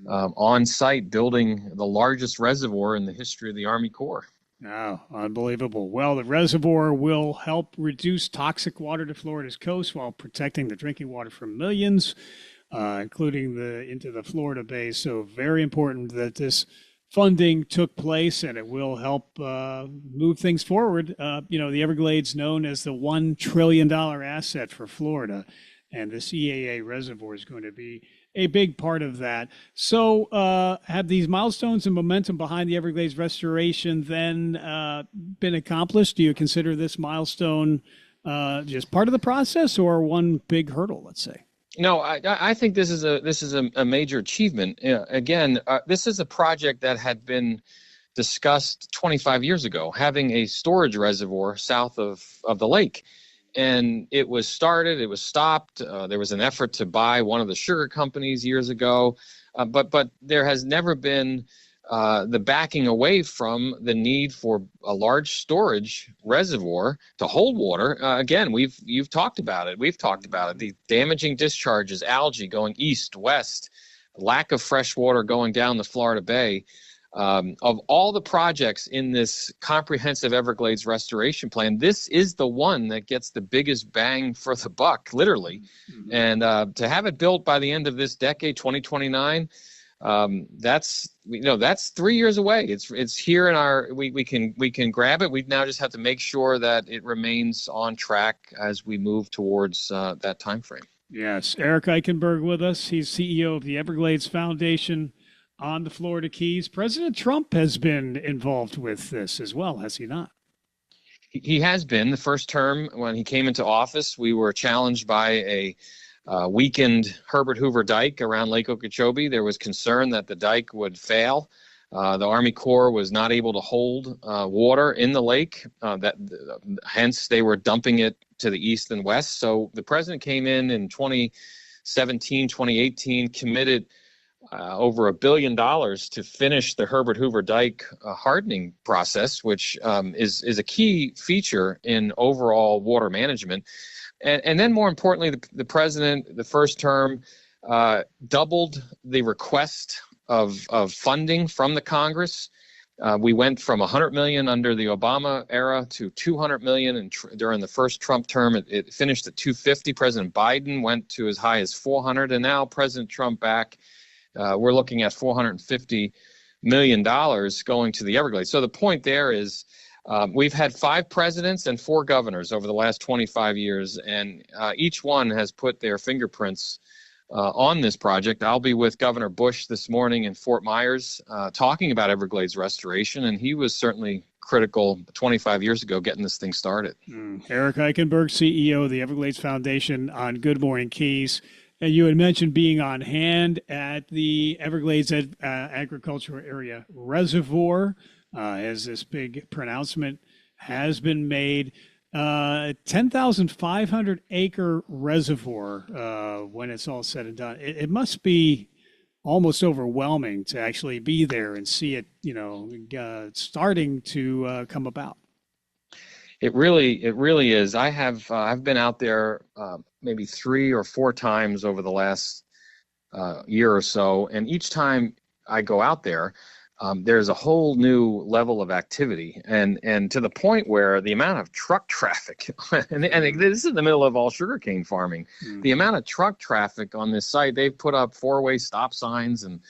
on site building the largest reservoir in the history of the Army Corps. Oh, unbelievable. Well, the reservoir will help reduce toxic water to Florida's coast while protecting the drinking water for millions, including into the Florida Bay. So very important that this funding took place, and it will help move things forward. The Everglades, known as the $1 trillion asset for Florida, and the CAA reservoir is going to be a big part of that. So have these milestones and momentum behind the Everglades restoration then been accomplished? Do you consider this milestone just part of the process or one big hurdle, let's say? No, I think this is a major achievement. Again, this is a project that had been discussed 25 years ago, having a storage reservoir south of the lake. And it was started, it was stopped. There was an effort to buy one of the sugar companies years ago, but there has never been the backing away from the need for a large storage reservoir to hold water. Again, you've talked about it. We've talked about it. The damaging discharges, algae going east, west, lack of fresh water going down the Florida Bay. Of all the projects in this comprehensive Everglades restoration plan, this is the one that gets the biggest bang for the buck, literally. Mm-hmm. And to have it built by the end of this decade, 2029, that's 3 years away. It's here in our. We can grab it. We now just have to make sure that it remains on track as we move towards that time frame. Yes, Eric Eichenberg with us. He's CEO of the Everglades Foundation on the Florida Keys. President Trump has been involved with this as well, has he not? He has been. The first term, when he came into office, we were challenged by a weakened Herbert Hoover dike around Lake Okeechobee. There was concern that the dike would fail. The Army Corps was not able to hold water in the lake. Hence, they were dumping it to the east and west. So the president came in 2017, 2018, committed over $1 billion to finish the Herbert Hoover Dike hardening process, which is a key feature in overall water management. And then more importantly, the president, the first term, doubled the request of funding from the Congress. We went from $100 million under the Obama era to $200 million during the first Trump term. It finished at $250. President Biden went to as high as $400, and now President Trump back. We're looking at $450 million going to the Everglades. So the point there is we've had 5 presidents and 4 governors over the last 25 years, and each one has put their fingerprints on this project. I'll be with Governor Bush this morning in Fort Myers talking about Everglades restoration, and he was certainly critical 25 years ago getting this thing started. Eric Eichenberg, CEO of the Everglades Foundation, on Good Morning Keys. And you had mentioned being on hand at the Everglades Agricultural Area Reservoir as this big pronouncement has been made. 10,500 acre reservoir when it's all said and done. It must be almost overwhelming to actually be there and see it, starting to come about. It really is. I've been out there maybe 3 or 4 times over the last year or so, and each time I go out there, there's a whole new level of activity, and to the point where the amount of truck traffic, and this is in the middle of all sugarcane farming, the amount of truck traffic on this site, they've put up 4-way stop signs, and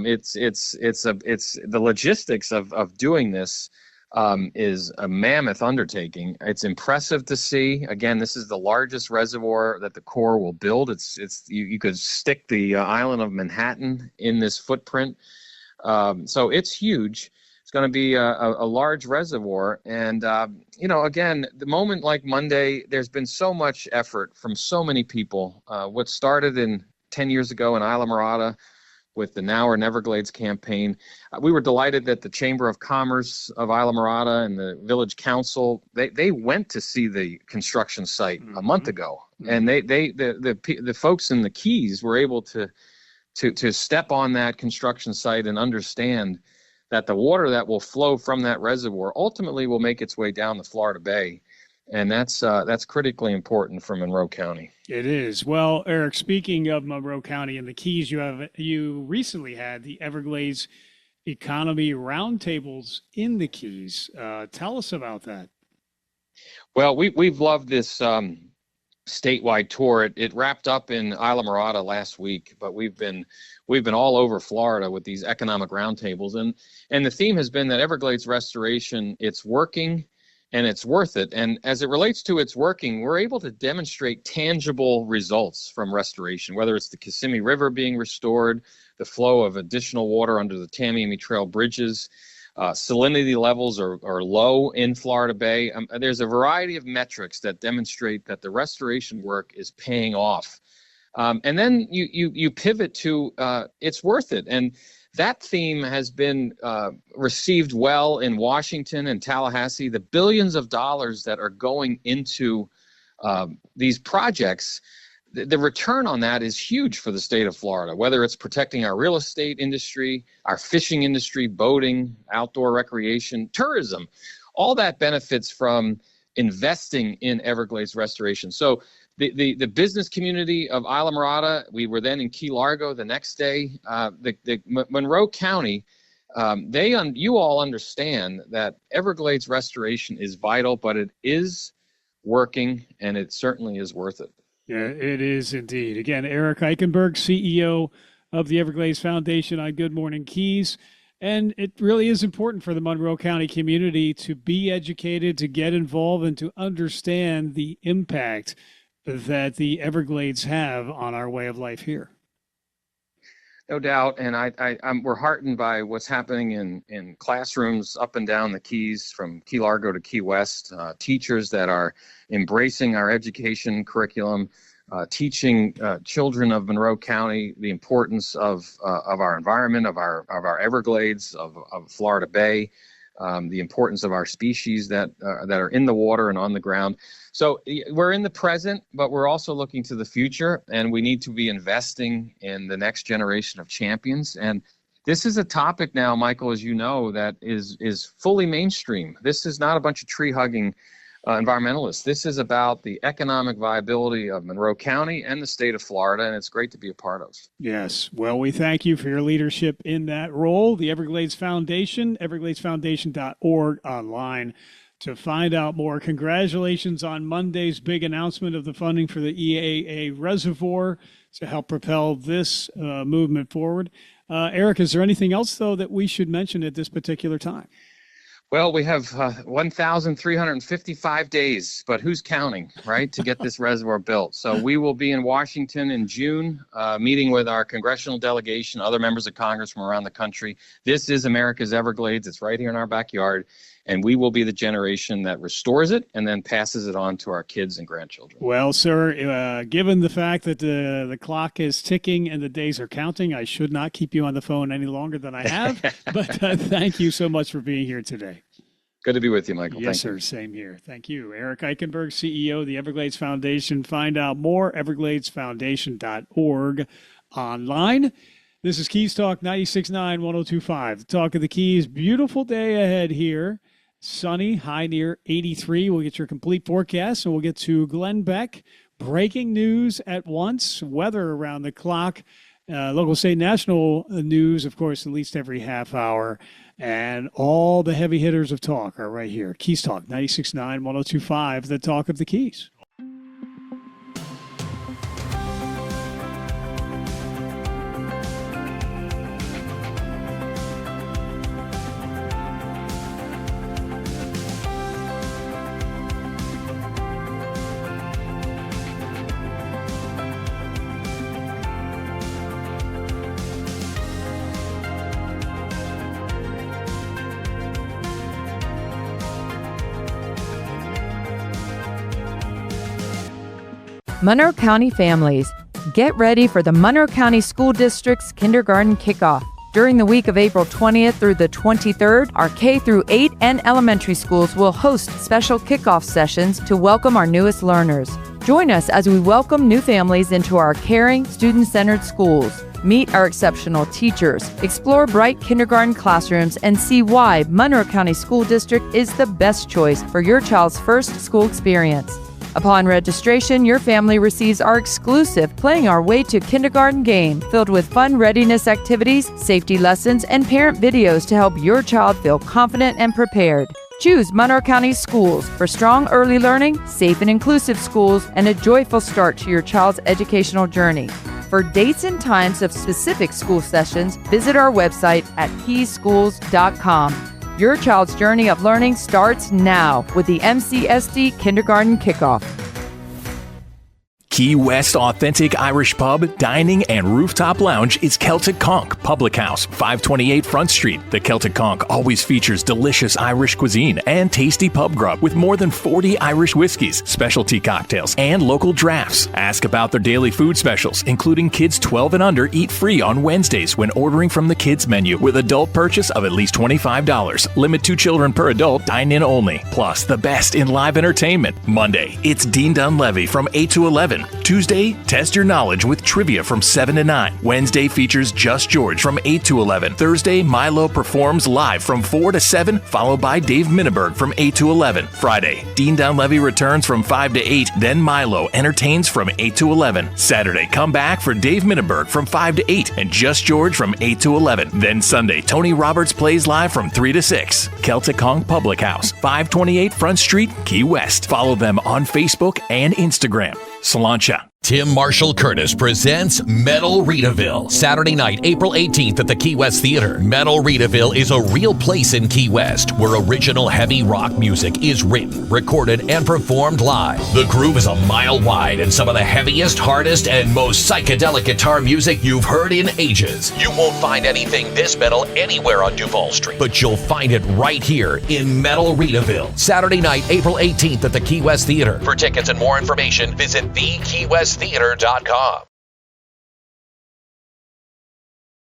it's the logistics of doing this is a mammoth undertaking. It's impressive to see. Again, this is the largest reservoir that the Corps will build. You could stick the island of Manhattan in this footprint. So it's huge. It's going to be a large reservoir. And, again, the moment like Monday, there's been so much effort from so many people. What started 10 years ago in Islamorada with the Now or Neverglades campaign, we were delighted that the Chamber of Commerce of Islamorada and the Village Council, they went to see the construction site a month ago. And the folks in the Keys were able to step on that construction site and understand that the water that will flow from that reservoir ultimately will make its way down the Florida Bay. And that's critically important for Monroe County. It is. Well, Eric, speaking of Monroe County and the Keys, you recently had the Everglades Economy Roundtables in the Keys. Tell us about that. Well, we've loved this statewide tour. It wrapped up in Islamorada last week, but we've been all over Florida with these economic roundtables, and the theme has been that Everglades restoration, it's working and it's worth it. And as it relates to its working, we're able to demonstrate tangible results from restoration, whether it's the Kissimmee River being restored, the flow of additional water under the Tamiami Trail bridges. Salinity levels are low in Florida Bay. There's a variety of metrics that demonstrate that the restoration work is paying off. And then you pivot to it's worth it. And that theme has been received well in Washington and Tallahassee. The billions of dollars that are going into these projects, the return on that is huge for the state of Florida, whether it's protecting our real estate industry, our fishing industry, boating, outdoor recreation, tourism. All that benefits from investing in Everglades restoration. So the business community of Islamorada, we were then in Key Largo the next day. The Monroe County, you all understand that Everglades restoration is vital, but it is working, and it certainly is worth it. Yeah, it is indeed. Again, Eric Eichenberg, CEO of the Everglades Foundation on Good Morning Keys. And it really is important for the Monroe County community to be educated, to get involved, and to understand the impact that the Everglades have on our way of life here. No doubt, and we're heartened by what's happening in classrooms up and down the Keys, from Key Largo to Key West. Teachers that are embracing our education curriculum, teaching children of Monroe County the importance of our environment, of our Everglades, of Florida Bay, the importance of our species that are in the water and on the ground. So we're in the present, but we're also looking to the future, and we need to be investing in the next generation of champions. And this is a topic now, Michael, as you know, that is fully mainstream. This is not a bunch of tree-hugging environmentalists. This is about the economic viability of Monroe County and the state of Florida, and it's great to be a part of. Yes. Well, we thank you for your leadership in that role. The Everglades Foundation, evergladesfoundation.org online to find out more. Congratulations on Monday's big announcement of the funding for the EAA reservoir to help propel this movement forward. Eric, is there anything else, though, that we should mention at this particular time? Well, we have 1,355 days, but who's counting, right, to get this reservoir built? So we will be in Washington in June, meeting with our congressional delegation, other members of Congress from around the country. This is America's Everglades. It's right here in our backyard, and we will be the generation that restores it and then passes it on to our kids and grandchildren. Well, sir, given the fact that the clock is ticking and the days are counting, I should not keep you on the phone any longer than I have. But thank you so much for being here today. Good to be with you, Michael. Yes, Thank you. sir. Same here. Thank you. Eric Eichenberg, CEO of the Everglades Foundation. Find out more, evergladesfoundation.org online. This is Keys Talk 96.9, 102.5. The Talk of the Keys. Beautiful day ahead here. Sunny, high near 83. We'll get your complete forecast, and we'll get to Glenn Beck. Breaking news at once, weather around the clock, local, state, national news, of course, at least every half hour. And all the heavy hitters of talk are right here. Keys Talk 96.9, 102.5, the Talk of the Keys. Monroe County families, get ready for the Monroe County School District's kindergarten kickoff. During the week of April 20th through the 23rd, our K-8 and elementary schools will host special kickoff sessions to welcome our newest learners. Join us as we welcome new families into our caring, student-centered schools. Meet our exceptional teachers, explore bright kindergarten classrooms, and see why Monroe County School District is the best choice for your child's first school experience. Upon registration, your family receives our exclusive Playing Our Way to Kindergarten game, filled with fun readiness activities, safety lessons, and parent videos to help your child feel confident and prepared. Choose Monroe County Schools for strong early learning, safe and inclusive schools, and a joyful start to your child's educational journey. For dates and times of specific school sessions, visit our website at keyschools.com. Your child's journey of learning starts now with the MCSD Kindergarten Kickoff. Key West authentic Irish pub, dining, and rooftop lounge is Celtic Conch Public House, 528 Front Street. The Celtic Conch always features delicious Irish cuisine and tasty pub grub with more than 40 Irish whiskeys, specialty cocktails, and local drafts. Ask about their daily food specials, including kids 12 and under eat free on Wednesdays when ordering from the kids menu with adult purchase of at least $25. Limit 2 children per adult, dine-in only. Plus, the best in live entertainment. Monday, it's Dean Dunleavy from 8 to 11. Tuesday, test your knowledge with trivia from 7 to 9. Wednesday features Just George from 8 to 11. Thursday, Milo performs live from 4 to 7, followed by Dave Minneberg from 8 to 11. Friday, Dean Dunleavy returns from 5 to 8, then Milo entertains from 8 to 11. Saturday, come back for Dave Minneberg from 5 to 8 and Just George from 8 to 11. Then Sunday, Tony Roberts plays live from 3 to 6. Celtic Conch Public House, 528 Front Street, Key West. Follow them on Facebook and Instagram. Salancha. Tim Marshall Curtis presents Metal Readaville. Saturday night, April 18th at the Key West Theater. Metal Readaville is a real place in Key West where original heavy rock music is written, recorded, and performed live. The groove is a mile wide and some of the heaviest, hardest, and most psychedelic guitar music you've heard in ages. You won't find anything this metal anywhere on Duval Street, but you'll find it right here in Metal Readaville. Saturday night, April 18th at the Key West Theater. For tickets and more information, visit thekeywestheater.com. KStheater.com.